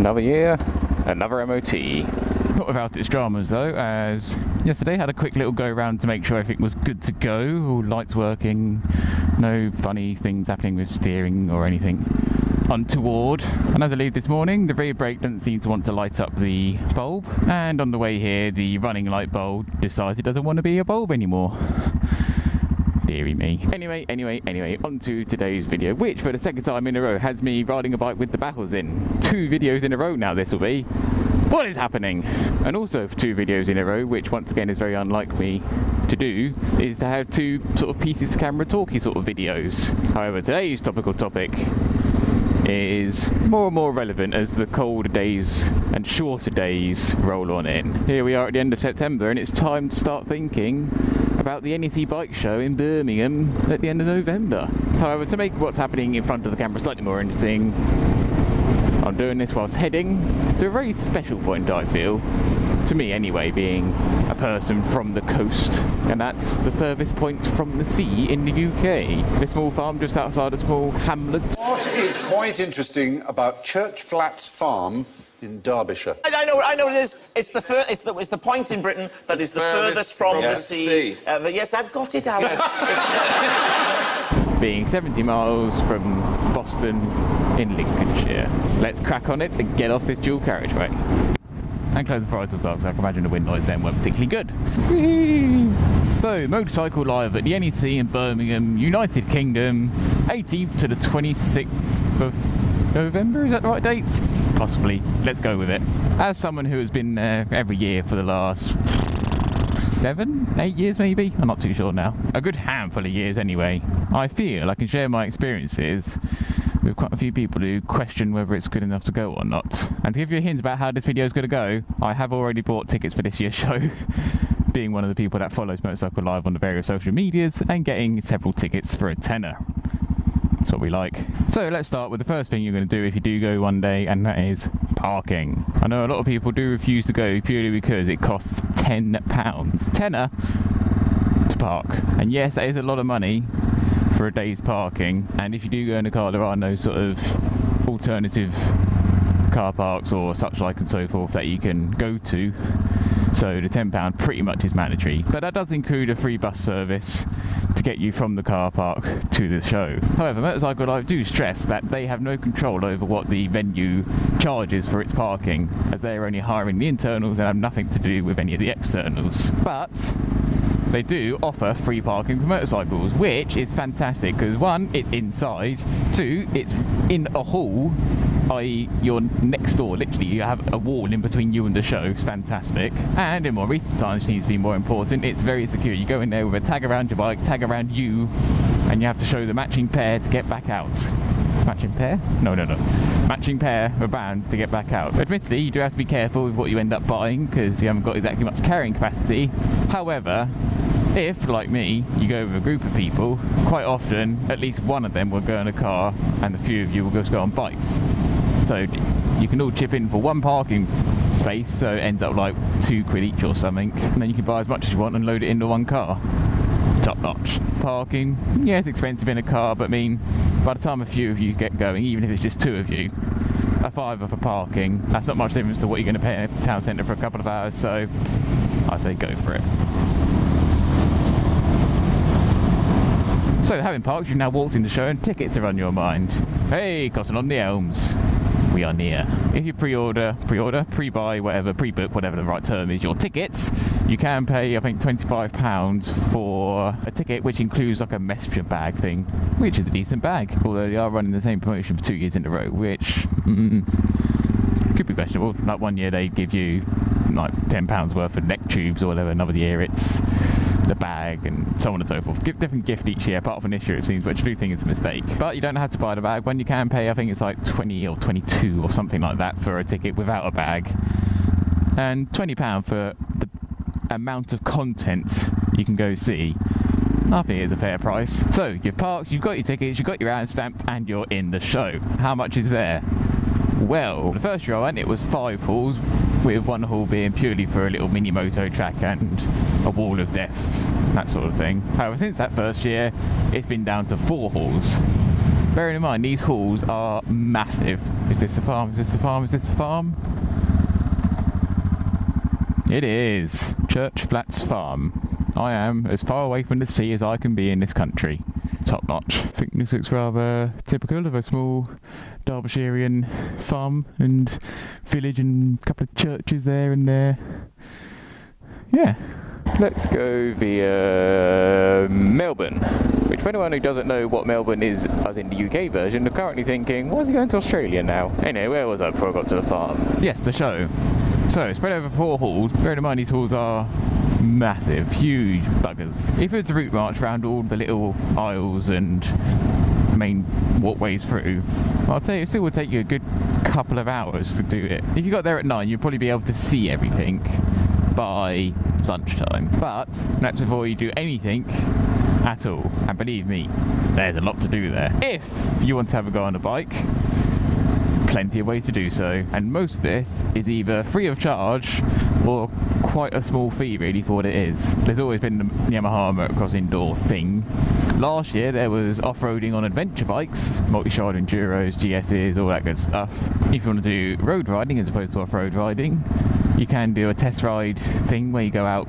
Another year, another MOT. Not without its dramas though, as yesterday had a quick little go round to make sure everything was good to go, all lights working, no funny things happening with steering or anything untoward. And as I leave this morning, the rear brake doesn't seem to want to light up the bulb, and on the way here the running light bulb decides it doesn't want to be a bulb anymore. Deary me. Anyway, on to today's video, which for the second time in a row has me riding a bike with the baffles in. 2 videos in a row now this will be. What is happening? And also for 2 videos in a row, which once again is very unlike me to do, is to have 2 sort of pieces to camera talky sort of videos. However, today's topical topic is more and more relevant as the colder days and shorter days roll on in. Here we are at the end of September and it's time to start thinking about the NEC bike show in Birmingham at the end of November. However, to make what's happening in front of the camera slightly more interesting, I'm doing this whilst heading to a very special point, I feel, to me anyway, being a person from the coast, and that's the furthest point from the sea in the UK. A small farm just outside a small hamlet. What is quite interesting about Church Flats Farm in Derbyshire? I know what it is. It's the point in Britain that is the furthest from the sea. Yes, I've got it, Alan. Being 70 miles from Boston in Lincolnshire. Let's crack on it and get off this dual carriageway. And close the throttle as well, because I can imagine the wind noise then weren't particularly good. Whee! So, MotorcycleLive at the NEC in Birmingham, United Kingdom, 18th to the 26th of November, is that the right dates? Possibly. Let's go with it. As someone who has been there every year for the last 7, 8 years maybe? I'm not too sure now. A good handful of years anyway. I feel I can share my experiences with quite a few people who question whether it's good enough to go or not. And to give you a hint about how this video is going to go, I have already bought tickets for this year's show, being one of the people that follows MotorcycleLive on the various social medias and getting several tickets for a tenner. That's what we like. So let's start with the first thing you're going to do if you do go one day, and that is parking. I know a lot of people do refuse to go purely because it costs £10. Tenner to park. And yes, that is a lot of money for a day's parking, and if you do go in a car, there are no sort of alternative car parks or such like and so forth that you can go to, so the £10 pretty much is mandatory. But that does include a free bus service to get you from the car park to the show. However, MotorcycleLive do stress that they have no control over what the venue charges for its parking, as they are only hiring the internals and have nothing to do with any of the externals. But they do offer free parking for motorcycles, which is fantastic because 1, it's inside, 2, it's in a hall, i.e. you're next door, literally you have a wall in between you and the show. It's fantastic. And in more recent times, which needs to be more important, it's very secure. You go in there with a tag around your bike, tag around you, and you have to show the matching pair to get back out. Matching pair? No. Matching pair of bands to get back out. Admittedly, you do have to be careful with what you end up buying because you haven't got exactly much carrying capacity. However, if, like me, you go with a group of people, quite often at least one of them will go in a car and a few of you will just go on bikes. So you can all chip in for one parking space, so it ends up like £2 each or something, and then you can buy as much as you want and load it into one car. Top notch. Parking, yeah, it's expensive in a car, but I mean, by the time a few of you get going, even if it's just 2 of you, a £5 for parking, that's not much difference to what you're going to pay in a town centre for a couple of hours, so I say go for it. So, having parked, you've now walked in the show and tickets are on your mind. Hey, Cotton on the Elms. We are near. If you pre-buy, whatever, pre-book, whatever the right term is, your tickets, you can pay, I think, £25 for a ticket, which includes like a messenger bag thing, which is a decent bag. Although they are running the same promotion for 2 years in a row, which could be questionable. Like one year they give you like £10 worth of neck tubes or whatever, another year it's the bag and so on and so forth. Give different gift each year, apart from this year it seems, which I do think is a mistake. But you don't have to buy the bag. When you can pay, I think it's like 20 or 22 or something like that for a ticket without a bag, and £20 for the amount of content you can go see. I think it's a fair price. So you've parked, you've got your tickets, you've got your hand stamped, and you're in the show. How much is there? Well, the first year I went, it was 5 halls, with one hall being purely for a little mini moto track and a wall of death, that sort of thing. However, since that first year, it's been down to 4 halls. Bearing in mind, these halls are massive. Is this the farm? Is this the farm? Is this the farm? It is. Church Flats Farm. I am as far away from the sea as I can be in this country. Top notch. I think this looks rather typical of a small Derbyshirean farm and village, and a couple of churches there and there. Yeah. Let's go via Melbourne, which for anyone who doesn't know what Melbourne is, as in the UK version, they're currently thinking, why is he going to Australia now? Anyway, where was I before I got to the farm? Yes, the show. So, spread over 4 halls. Bearing in mind these halls are massive, huge buggers. If it's a route march around all the little aisles and main walkways through, I'll tell you, it still would take you a good couple of hours to do it. If you got there at 9, you'd probably be able to see everything by lunchtime. But that's before you do anything at all. And believe me, there's a lot to do there. If you want to have a go on a bike, plenty of ways to do so, and most of this is either free of charge or quite a small fee really for what it is. There's always been the Yamaha motocross indoor thing. Last year there was off-roading on adventure bikes, multi-shod enduros, GSs, all that good stuff. If you want to do road riding as opposed to off-road riding, you can do a test ride thing where you go out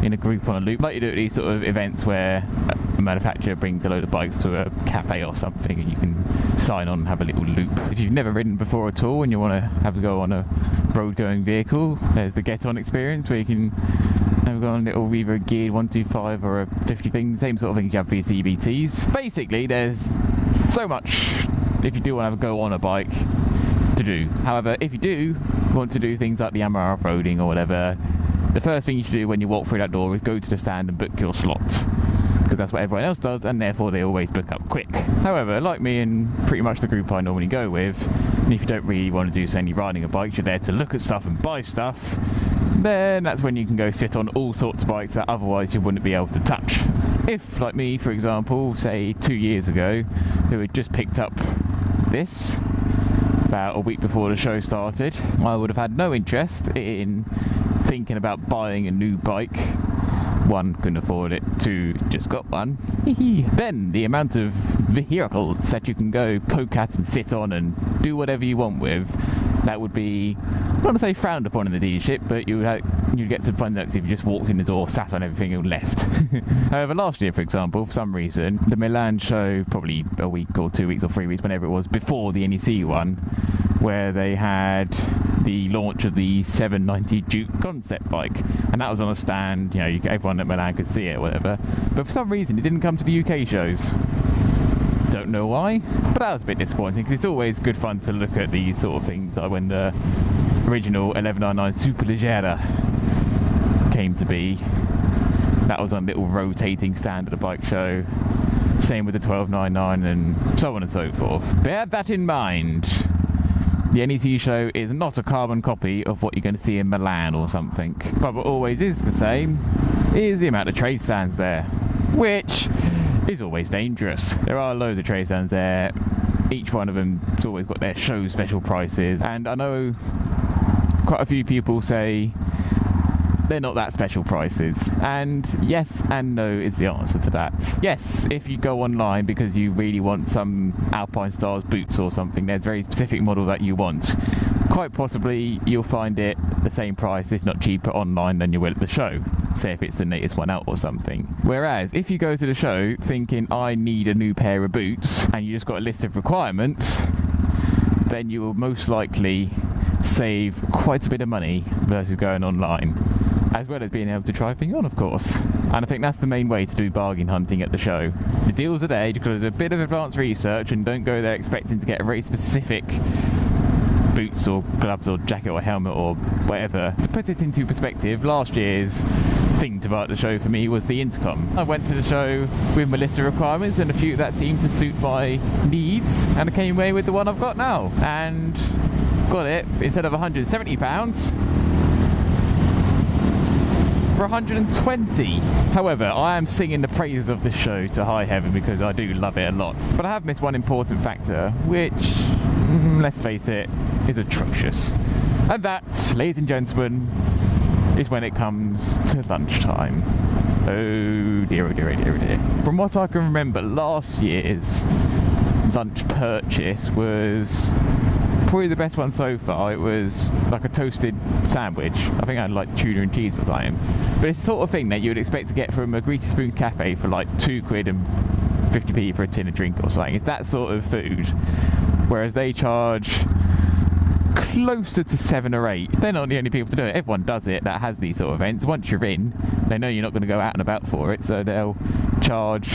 in a group on a loop, like you do at these sort of events where a manufacturer brings a load of bikes to a cafe or something and you can sign on and have a little loop. If you've never ridden before at all and you want to have a go on a road going vehicle, there's the Get On experience where you can have a go on a little either a geared 125 or a 50 thing, same sort of thing you have for your CBTs. Basically there's so much, if you do want to have a go on a bike, to do. However, if you do want to do things like the Yamaha off-roading or whatever, the first thing you should do when you walk through that door is go to the stand and book your slot, because that's what everyone else does, and therefore they always book up quick. However, like me and pretty much the group I normally go with, and if you don't really want to do any riding a bike, you're there to look at stuff and buy stuff, then that's when you can go sit on all sorts of bikes that otherwise you wouldn't be able to touch. If, like me for example, say 2 years ago, who had just picked up this about a week before the show started, I would have had no interest in thinking about buying a new bike. 1, couldn't afford it. 2, just got one. Then the amount of vehicles that you can go poke at and sit on and do whatever you want with, that would be, I don't want to say frowned upon in the dealership, but you'd get some fun looks if you just walked in the door, sat on everything and left. However, last year for example, for some reason, the Milan show, probably a week or 2 weeks or 3 weeks, whenever it was, before the NEC one, where they had the launch of the 790 Duke concept bike, and that was on a stand, you know, everyone at Milan could see it or whatever, but for some reason it didn't come to the UK shows. Don't know why, but that was a bit disappointing, because it's always good fun to look at these sort of things, like when the original 1199 Superleggera came to be. That was on a little rotating stand at a bike show. Same with the 1299 and so on and so forth. Bear that in mind. The NEC show is not a carbon copy of what you're going to see in Milan or something. But what always is the same is the amount of trade stands there, which is always dangerous. There are loads of trade stands there. Each one of them's always got their show special prices, and I know quite a few people say they're not that special prices, and yes and no is the answer to that. Yes, if you go online because you really want some Alpine Stars boots or something, there's a very specific model that you want, quite possibly you'll find it the same price, if not cheaper, online than you will at the show, say if it's the latest one out or something. Whereas if you go to the show thinking I need a new pair of boots and you just got a list of requirements, then you will most likely save quite a bit of money versus going online, as well as being able to try things on, of course. And I think that's the main way to do bargain hunting at the show. The deals are there because there's a bit of advanced research, and don't go there expecting to get a very specific boots or gloves or jacket or helmet or whatever. To put it into perspective, last year's thing to buy at the show for me was the intercom. I went to the show with my list of requirements and a few that seemed to suit my needs, and I came away with the one I've got now, and got it instead of £170 for 120. However, I am singing the praises of this show to high heaven because I do love it a lot. But I have missed one important factor, which, let's face it, is atrocious. And that, ladies and gentlemen, is when it comes to lunchtime. Oh dear, oh dear, oh dear, oh dear. From what I can remember, last year's lunch purchase was probably the best one so far. It was like a toasted sandwich. I think I had like tuna and cheese or something. But it's the sort of thing that you would expect to get from a Greasy Spoon cafe for like £2 and 50p for a tin of drink or something. It's that sort of food. Whereas they charge closer to 7 or 8. They're not the only people to do it. Everyone does it that has these sort of events. Once you're in, they know you're not going to go out and about for it, so they'll charge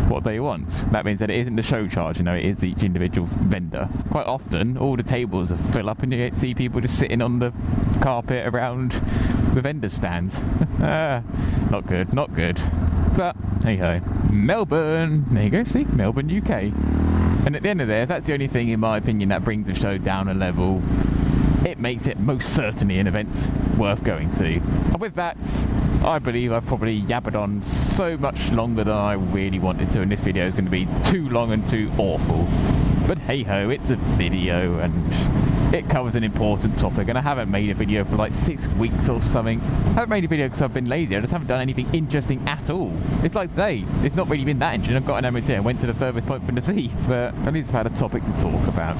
what they want. That means that it isn't the show charge, you know, it is each individual vendor. Quite often, all the tables are fill up and you see people just sitting on the carpet around the vendor stands. Not good, not good. But, hey ho. Melbourne! There you go, see? Melbourne, UK. And at the end of there, that's the only thing, in my opinion, that brings the show down a level. It makes it most certainly an event worth going to. And with that, I believe I've probably yabbered on so much longer than I really wanted to, and this video is going to be too long and too awful. But hey ho, it's a video and it covers an important topic, and I haven't made a video for like 6 weeks or something. I haven't made a video because I've been lazy. I just haven't done anything interesting at all. It's like today, it's not really been that interesting. I've got an MOT and went to the furthest point from the sea, but at least I've had a topic to talk about.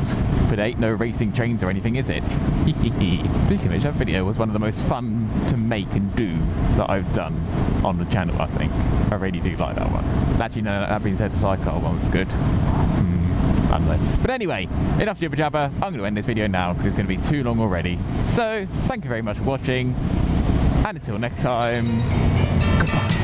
But it ain't no racing trains or anything, is it? Speaking of which, that video was one of the most fun to make and do that I've done on the channel, I think. I really do like that one. Actually, no, that being said, the sidecar one was good. I don't know. But anyway, enough jibber jabber. I'm going to end this video now because it's going to be too long already. So, thank you very much for watching, and until next time, goodbye.